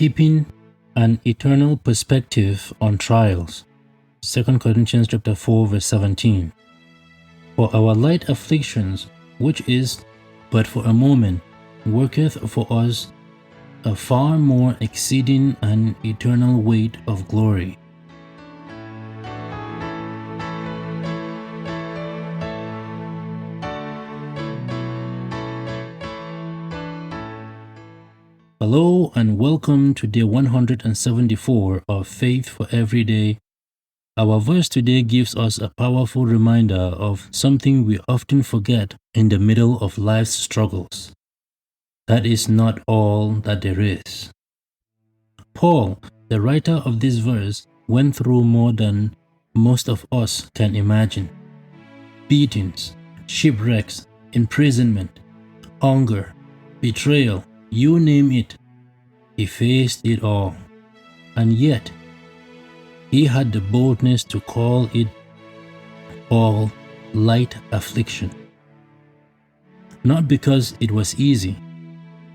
keeping an eternal perspective on trials. 2 Corinthians chapter 4 verse 17. For our light afflictions, which is but for a moment, worketh for us a far more exceeding and eternal weight of glory. Hello and welcome to day 174 of Faith for Every Day. Our verse today gives us a powerful reminder of something we often forget in the middle of life's struggles. That is not all that there is. Paul, the writer of this verse, went through more than most of us can imagine. Beatings, shipwrecks, imprisonment, hunger, betrayal, you name it. He faced it all. And yet, he had the boldness to call it all light affliction. Not because it was easy,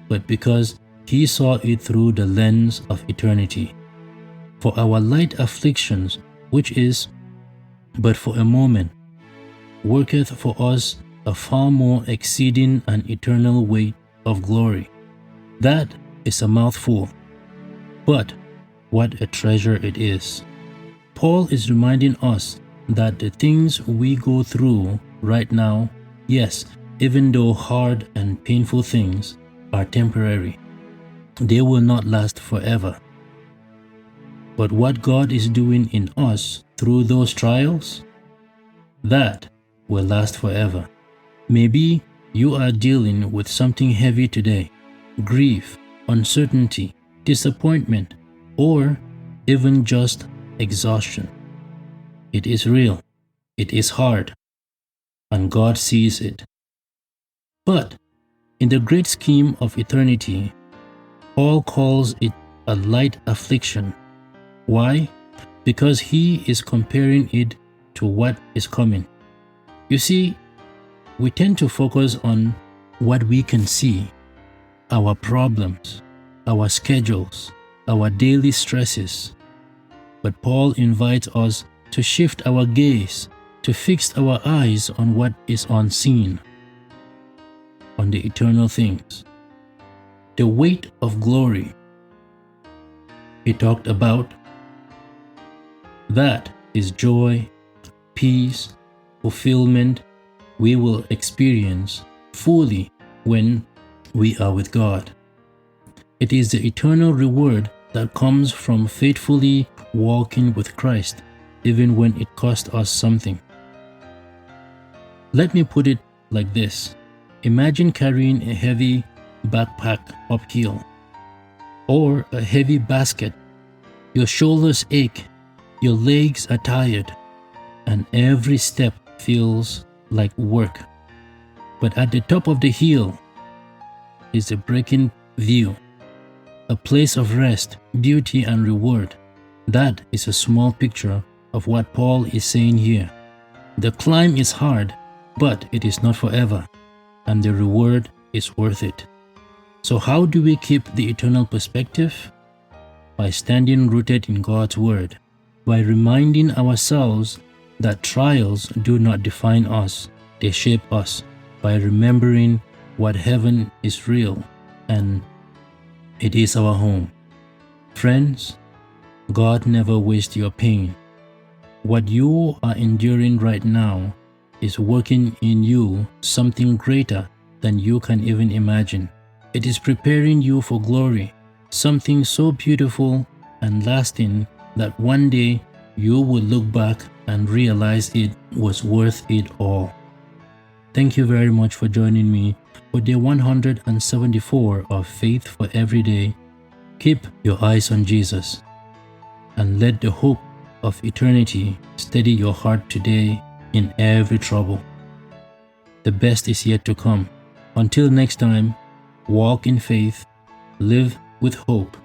but because he saw it through the lens of eternity. For our light afflictions, which is but for a moment, worketh for us a far more exceeding and eternal weight of glory. That is a mouthful, but what a treasure it is. Paul is reminding us that the things we go through right now, yes, even though hard and painful things, are temporary. They will not last forever. But what God is doing in us through those trials, that will last forever. Maybe you are dealing with something heavy today, grief, uncertainty, disappointment, or even just exhaustion. It is real, it is hard, and God sees it. But in the great scheme of eternity, Paul calls it a light affliction. Why? Because he is comparing it to what is coming. You see, we tend to focus on what we can see, our problems, our schedules, our daily stresses. But Paul invites us to shift our gaze, to fix our eyes on what is unseen, on the eternal things. The weight of glory he talked about, that is joy, peace, fulfillment we will experience fully when we are with God. It is the eternal reward that comes from faithfully walking with Christ, even when it costs us something. Let me put it like this. Imagine carrying a heavy backpack uphill, or a heavy basket. Your shoulders ache, your legs are tired, and every step feels like work. But at the top of the hill is a breaking view, a place of rest, beauty, and reward. That is a small picture of what Paul is saying here. The climb is hard, but it is not forever, and the reward is worth it. So how do we keep the eternal perspective? By standing rooted in God's Word, by reminding ourselves that trials do not define us, they shape us, by remembering what heaven is real and it is our home. Friends, God never wastes your pain. What you are enduring right now is working in you something greater than you can even imagine. It is preparing you for glory, something so beautiful and lasting that one day you will look back and realize it was worth it all. Thank you very much for joining me for day 174 of Faith for Every Day. Keep your eyes on Jesus and let the hope of eternity steady your heart today in every trouble. The best is yet to come. Until next time, walk in faith, live with hope,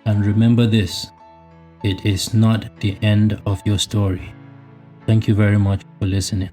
and remember this: it is not the end of your story. Thank you very much for listening.